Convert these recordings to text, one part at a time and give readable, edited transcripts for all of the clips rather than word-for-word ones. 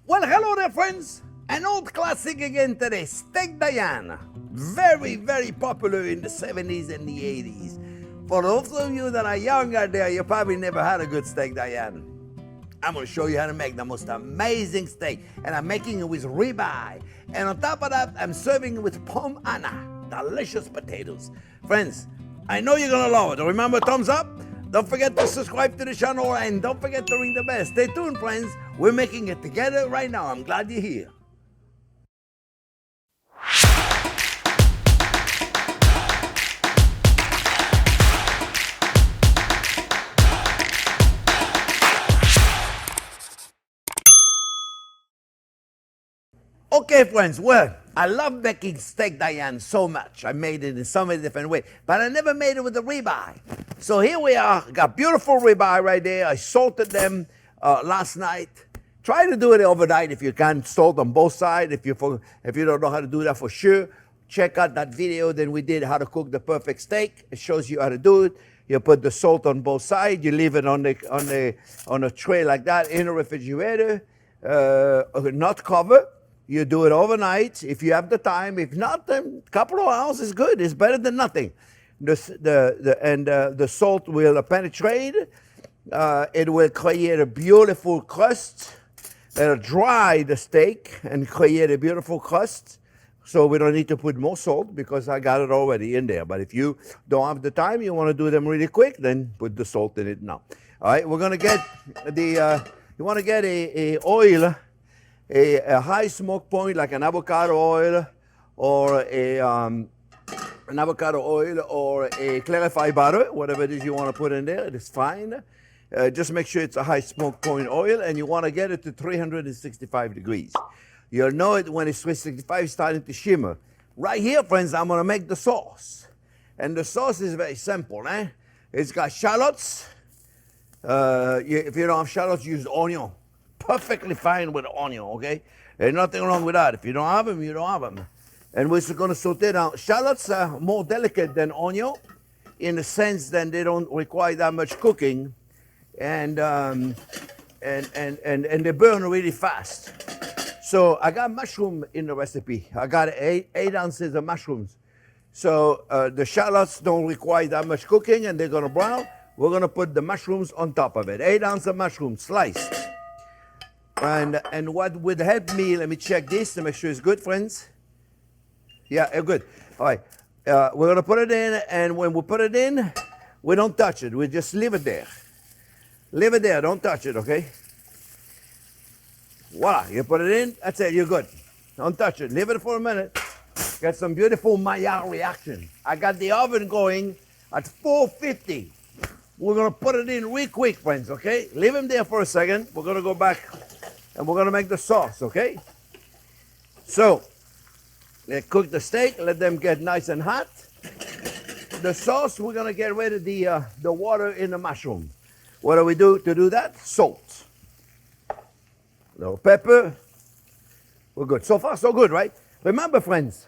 Well, hello there, friends. An old classic again today, Steak Diane. Very, very popular in the 70s and the 80s. For those of you that are young out there, you probably never had a good Steak Diane. I'm going to show you how to make the most amazing steak. And I'm making it with ribeye. And on top of that, I'm serving it with Pommes Anna. Delicious potatoes. Friends, I know you're going to love it. Remember, thumbs up. Don't forget to subscribe to the channel and don't forget to ring the bell. Stay tuned, friends. We're making it together right now. I'm glad you're here. Okay, friends, well, I love making Steak Diane so much. I made it in so many different ways, but I never made it with the ribeye. So here we are, got beautiful ribeye right there. I salted them last night. Try to do it overnight if you can. Salt on both sides. If you don't know how to do that for sure, check out that video that we did how to cook the perfect steak. It shows you how to do it. You put the salt on both sides. You leave it on a tray like that in the refrigerator, not covered. You do it overnight if you have the time. If not, then a couple of hours is good. It's better than nothing. The salt will penetrate. It will create a beautiful crust. It'll dry the steak and create a beautiful crust. So we don't need to put more salt because I got it already in there. But if you don't have the time, you want to do them really quick, then put the salt in it now. All right, we're gonna get you want to get a oil. A high smoke point like an avocado oil or an avocado oil or a clarified butter, whatever it is you want to put in there, it is fine. Just make sure it's a high smoke point oil and you want to get it to 365 degrees. You'll know it when it's 365 starting to shimmer. Right here, friends, I'm going to make the sauce. And the sauce is very simple. It's got shallots. If you don't have shallots, use onion. Perfectly fine with onion, okay? There's nothing wrong with that. If you don't have them, you don't have them. And we're just going to saute down. Shallots are more delicate than onion in the sense that they don't require that much cooking, and they burn really fast. So I got mushroom in the recipe. I got eight ounces of mushrooms. So the shallots don't require that much cooking, and they're going to brown. We're going to put the mushrooms on top of it. 8 ounces of mushrooms sliced. And what would help me, let me check this to make sure it's good, friends. Yeah, good. All right. We're going to put it in, and when we put it in, we don't touch it. We just leave it there. Leave it there. Don't touch it, okay? Voila. You put it in. That's it. You're good. Don't touch it. Leave it for a minute. Get some beautiful Maillard reaction. I got the oven going at 450. We're going to put it in real quick, friends, okay? Leave them there for a second. We're going to go back. And we're going to make the sauce, okay? So, let's cook the steak. Let them get nice and hot. The sauce, we're going to get rid of the water in the mushroom. What do we do to do that? Salt. A little pepper. We're good. So far, so good, right? Remember, friends,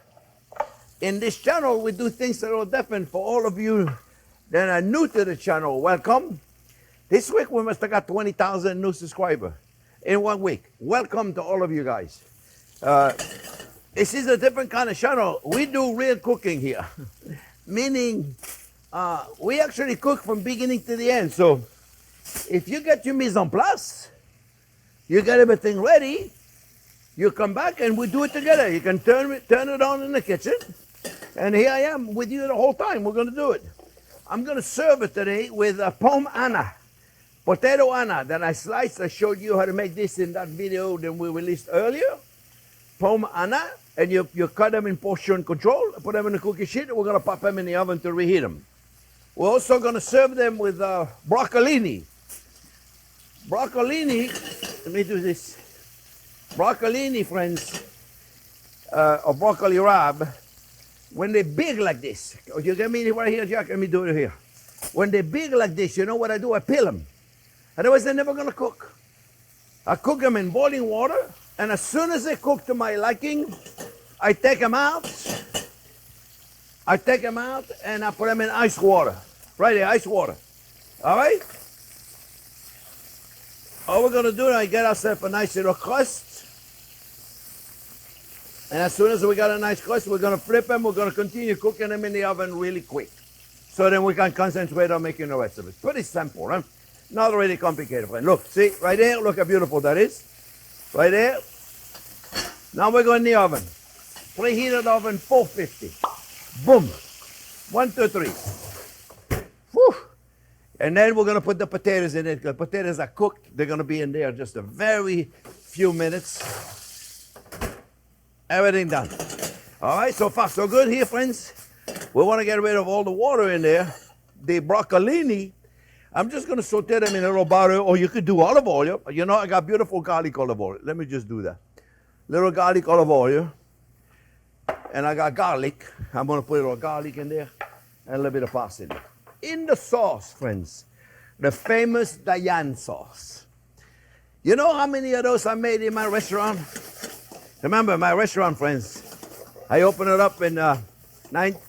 in this channel, we do things that are different. For all of you that are new to the channel, welcome. This week, we must have got 20,000 new subscribers. In 1 week. Welcome to all of you guys. This is a different kind of channel. We do real cooking here. Meaning, we actually cook from beginning to the end. So, if you get your mise en place, you get everything ready, you come back and we do it together. You can turn it on in the kitchen. And here I am with you the whole time. We're going to do it. I'm going to serve it today with a Pommes Anna. Potato Anna that I sliced. I showed you how to make this in that video that we released earlier. Pommes Anna, and you cut them in portion control, put them in the cookie sheet, and we're going to pop them in the oven to reheat them. We're also going to serve them with broccolini. Broccolini, let me do this. Broccolini, friends, or broccoli rabe, when they're big like this, you get me right here, Jack? Let me do it here. When they're big like this, you know what I do? I peel them. Otherwise, they're never going to cook. I cook them in boiling water, and as soon as they cook to my liking, I take them out. And I put them in ice water. Right there, ice water. All right? All we're gonna do now is get ourselves a nice little crust. And as soon as we got a nice crust, we're gonna flip them. We're gonna continue cooking them in the oven really quick. So then we can concentrate on making the rest of it. Pretty simple, huh? Not really complicated, friend. Look, see, right there, look how beautiful that is. Right there. Now we're going in the oven. Preheated oven, 450. Boom. 1, 2, 3. Whew. And then we're gonna put the potatoes in it. The potatoes are cooked. They're gonna be in there just a very few minutes. Everything done. All right, so far so good here, friends. We want to get rid of all the water in there. The broccolini, I'm just going to saute them in a little butter, or you could do olive oil. You know, I got beautiful garlic olive oil. Let me just do that. Little garlic olive oil. And I got garlic. I'm going to put a little garlic in there and a little bit of parsley. In the sauce, friends, the famous Diane sauce. You know how many of those I made in my restaurant? Remember, my restaurant, friends, I opened it up in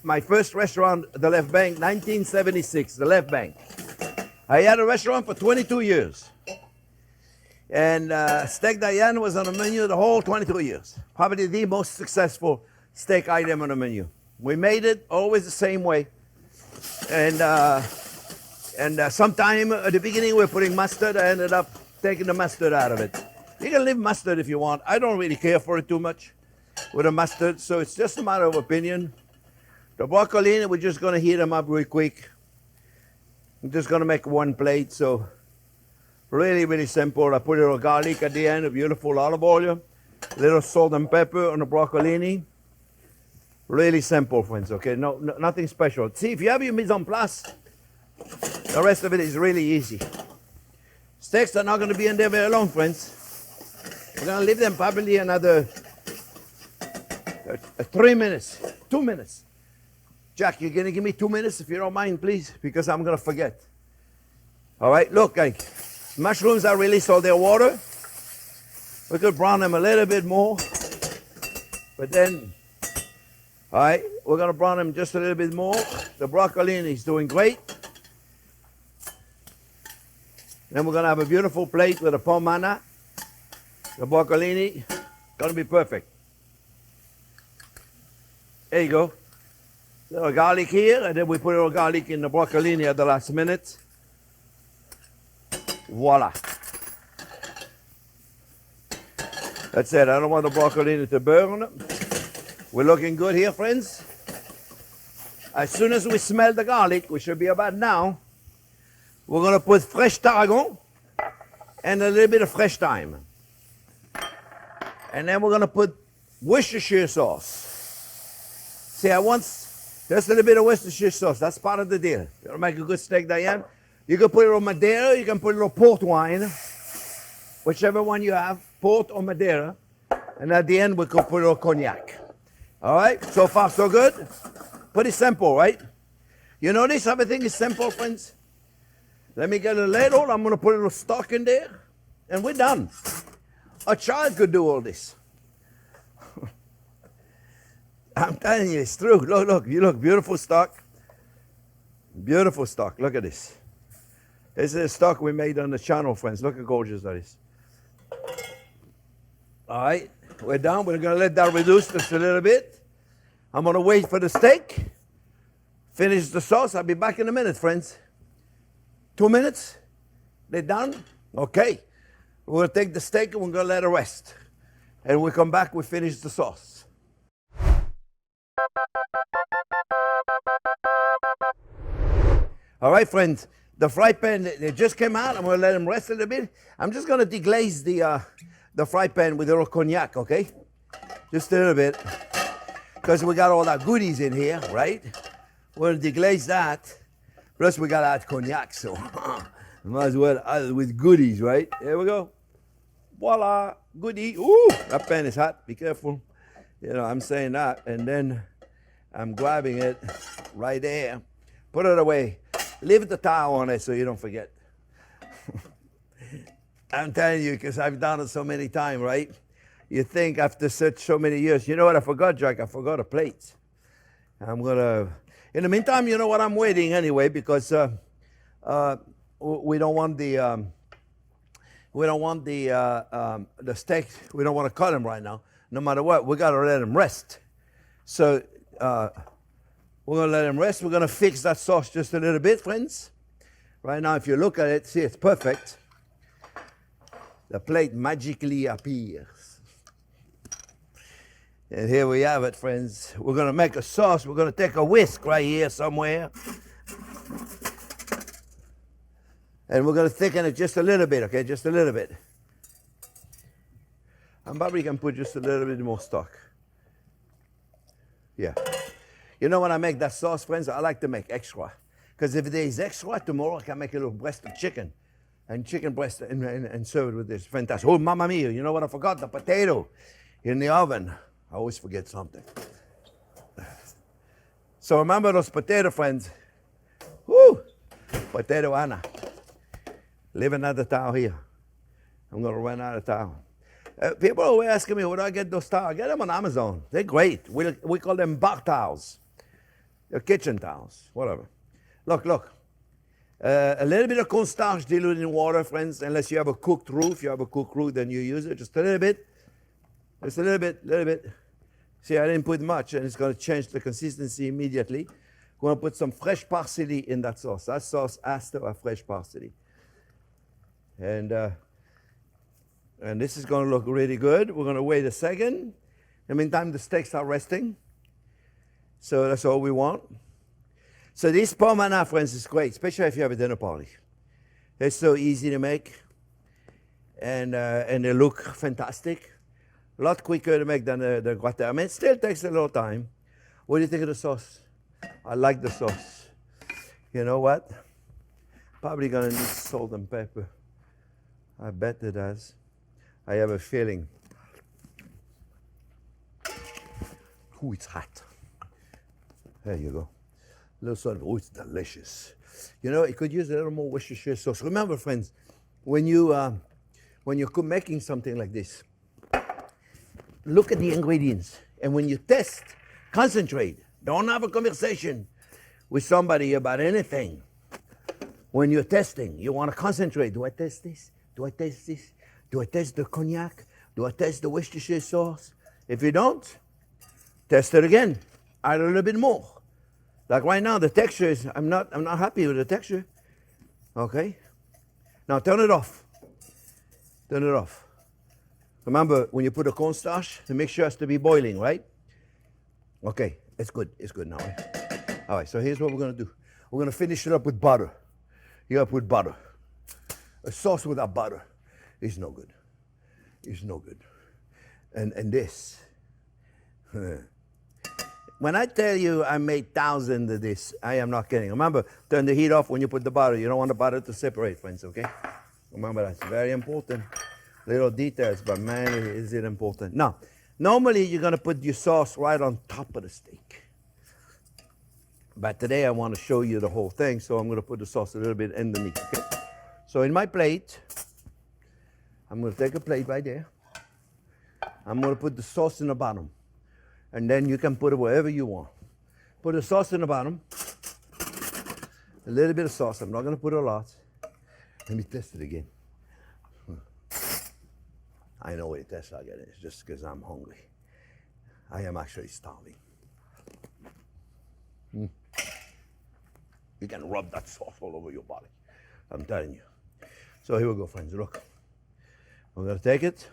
my first restaurant, the Left Bank, 1976, the Left Bank. I had a restaurant for 22 years. And steak Diane was on the menu the whole 22 years. Probably the most successful steak item on the menu. We made it always the same way. And sometime at the beginning we were putting mustard. I ended up taking the mustard out of it. You can leave mustard if you want. I don't really care for it too much with the mustard, so it's just a matter of opinion. The broccolini, we're just going to heat them up real quick. I'm just going to make one plate, so really, really simple. I put a little garlic at the end, a beautiful olive oil, a little salt and pepper on the broccolini. Really simple, friends, okay? No, nothing special. See, if you have your mise en place, the rest of it is really easy. Steaks are not going to be in there very long, friends. We're going to leave them probably another 3 minutes, 2 minutes. Jack, you're going to give me 2 minutes if you don't mind, please, because I'm going to forget. All right, look, guys, mushrooms are released all their water. We could brown them a little bit more, but then, all right, we're going to brown them just a little bit more. The broccolini is doing great. Then we're going to have a beautiful plate with a Pommes Anna. The broccolini, going to be perfect. There you go. Little garlic here, and then we put a little garlic in the broccolini at the last minute. Voila. That's it. I don't want the broccolini to burn. We're looking good here, friends. As soon as we smell the garlic, we should be about now, we're going to put fresh tarragon and a little bit of fresh thyme. And then we're going to put Worcestershire sauce. See, I want just a little bit of Worcestershire sauce. That's part of the deal. You want to make a good steak, Diane? You can put a little Madeira. You can put a little port wine. Whichever one you have, port or Madeira. And at the end, we could put a little cognac. All right? So far, so good. Pretty simple, right? You notice everything is simple, friends? Let me get a ladle. I'm going to put a little stock in there. And we're done. A child could do all this. I'm telling you, it's true. Look, look, you look, beautiful stock. Beautiful stock. Look at this. This is a stock we made on the channel, friends. Look how gorgeous that is. All right, we're done. We're going to let that reduce just a little bit. I'm going to wait for the steak. Finish the sauce. I'll be back in a minute, friends. 2 minutes? They're done? Okay. We're going to take the steak and we're going to let it rest. And we come back, we finish the sauce. All right, friends, the fry pan, they just came out. I'm going to let them rest a little bit. I'm just going to deglaze the fry pan with a little cognac, okay? Just a little bit. Because we got all our goodies in here, right? We're going to deglaze that. Plus, we got to add cognac, so might as well add it with goodies, right? There we go. Voila, goodie. Ooh, that pan is hot. Be careful. You know, I'm saying that. And then I'm grabbing it right there. Put it away. Leave the towel on it so you don't forget. I'm telling you, because I've done it so many times, right? You think after such so many years, you know what I forgot, Jack? I forgot a plate. I'm going to... In the meantime, you know what? I'm waiting anyway because we don't want the We don't want the steak, we don't want to cut them right now. No matter what, we got to let them rest. So we're going to let them rest. We're going to fix that sauce just a little bit, friends. Right now, if you look at it, see, it's perfect. The plate magically appears. And here we have it, friends. We're going to make a sauce. We're going to take a whisk right here somewhere. And we're going to thicken it just a little bit, okay? Just a little bit. And probably can put just a little bit more stock. Yeah. You know when I make that sauce, friends, I like to make extra. Because if there is extra, tomorrow I can make a little breast of chicken. And chicken breast and serve it with this. Fantastic. Oh, mamma mia, you know what I forgot? The potato in the oven. I always forget something. So remember those potato, friends. Woo! Potato Anna. Living at the towel here. I'm going to run out of towel. People are always asking me, where do I get those towels? I get them on Amazon. They're great. We call them bar towels. They're kitchen towels, whatever. Look. A little bit of cornstarch diluted in water, friends, unless you have a cooked roux. If you have a cooked roux, then you use it. Just a little bit. Just a little bit. See, I didn't put much, and it's going to change the consistency immediately. We're going to put some fresh parsley in that sauce. That sauce has to have fresh parsley. And this is going to look really good. We're going to wait a second. In the meantime, the steaks are resting. So that's all we want. So this Pommes Anna, friends, is great, especially if you have a dinner party. It's so easy to make. And they look fantastic. A lot quicker to make than the gratin. I mean, it still takes a little time. What do you think of the sauce? I like the sauce. You know what? Probably going to need salt and pepper. I bet it does. I have a feeling. Ooh, it's hot. There you go. A little salt. Oh, it's delicious. You know, you could use a little more Worcestershire sauce. Remember, friends, when you're making something like this, look at the ingredients. And when you test, concentrate. Don't have a conversation with somebody about anything. When you're testing, you want to concentrate. Do I test this? Do I test this? Do I test the cognac? Do I test the Worcestershire sauce? If you don't, test it again. Add a little bit more. Like right now, the texture is, I'm not happy with the texture. Okay? Now turn it off. Turn it off. Remember, when you put a cornstarch, the mixture has to be boiling, right? Okay, it's good. It's good now. Right? All right, so here's what we're going to do. We're going to finish it up with butter. You got to put butter. A sauce without butter is no good. It's no good. And this. When I tell you I made thousands of this, I am not kidding. Remember, turn the heat off when you put the butter. You don't want the butter to separate, friends, okay? Remember, that's very important. Little details, but man, is it important. Now, normally you're going to put your sauce right on top of the steak. But today I want to show you the whole thing, so I'm going to put the sauce a little bit in the meat, okay? So in my plate, I'm going to take a plate right there. I'm going to put the sauce in the bottom. And then you can put it wherever you want. Put the sauce in the bottom. A little bit of sauce. I'm not going to put a lot. Let me test it again. I know what it tastes like. It's just because I'm hungry. I am actually starving. You can rub that sauce all over your body. I'm telling you. So here we go, friends. Look. We're going to take it.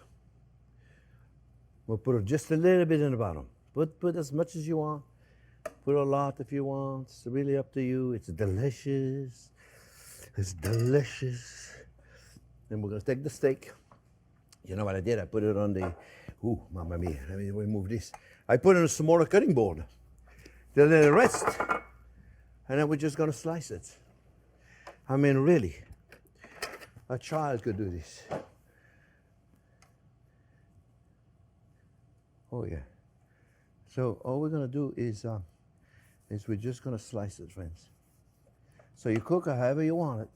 We'll put just a little bit in the bottom. Put as much as you want. Put a lot if you want. It's really up to you. It's delicious. It's delicious. Then we're going to take the steak. You know what I did? I put it on the, ooh, mamma mia. Let me remove this. I put it on a smaller cutting board. Then let it rest. And then we're just going to slice it. I mean, really. A child could do this. Oh, yeah. So all we're going to do is we're just going to slice it, friends. So you cook it however you want it.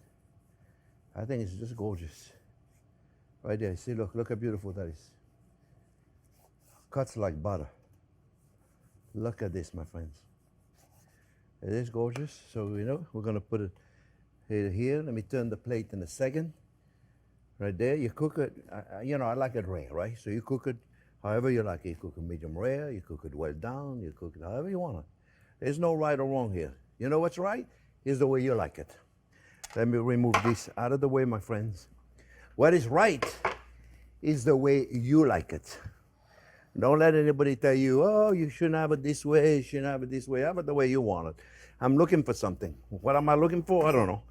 I think it's just gorgeous. Right there. See, look how beautiful that is. Cuts like butter. Look at this, my friends. It is gorgeous. So, you know, we're going to put it here. Let me turn the plate in a second. Right there, you cook it. You know, I like it rare, right? So you cook it however you like it. You cook it medium rare, you cook it well down, you cook it however you want it. There's no right or wrong here. You know what's right? Is the way you like it. Let me remove this out of the way, my friends. What is right is the way you like it. Don't let anybody tell you, oh, you shouldn't have it this way, you shouldn't have it this way. Have it the way you want it. I'm looking for something. What am I looking for? I don't know.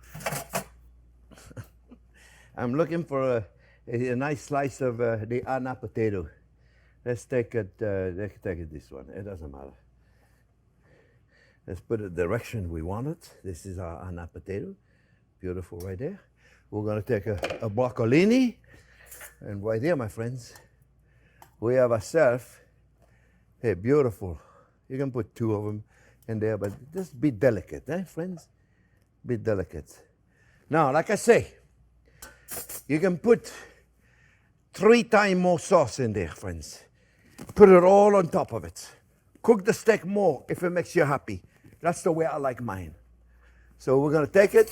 I'm looking for a nice slice of the Anna potato. Let's take it this one. It doesn't matter. Let's put it the direction we want it. This is our Anna potato. Beautiful right there. We're going to take a broccolini. And right there, my friends, we have ourselves a beautiful. You can put two of them in there, but just be delicate, friends? Be delicate. Now, like I say, you can put 3 times more sauce in there, friends. Put it all on top of it. Cook the steak more if it makes you happy. That's the way I like mine. So we're going to take it.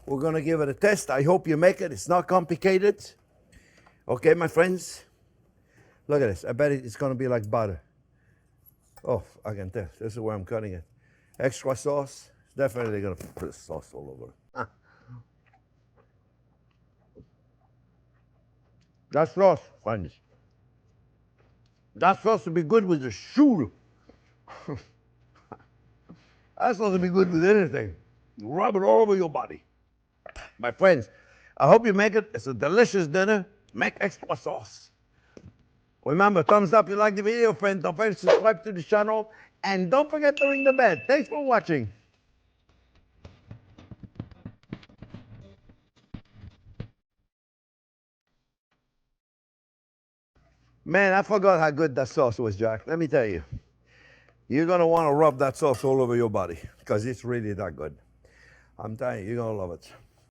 We're going to give it a test. I hope you make it. It's not complicated. Okay, my friends. Look at this. I bet it's going to be like butter. Oh, I can tell. This is where I'm cutting it. Extra sauce. Definitely going to put sauce all over it. That sauce, friends. That sauce would be good with the shoe. That sauce would be good with anything. Rub it all over your body. My friends, I hope you make it. It's a delicious dinner. Make extra sauce. Remember, thumbs up if you like the video, friends. Don't forget to subscribe to the channel. And don't forget to ring the bell. Thanks for watching. Man, I forgot how good that sauce was, Jack. Let me tell you. You're going to want to rub that sauce all over your body because it's really that good. I'm telling you, you're going to love it.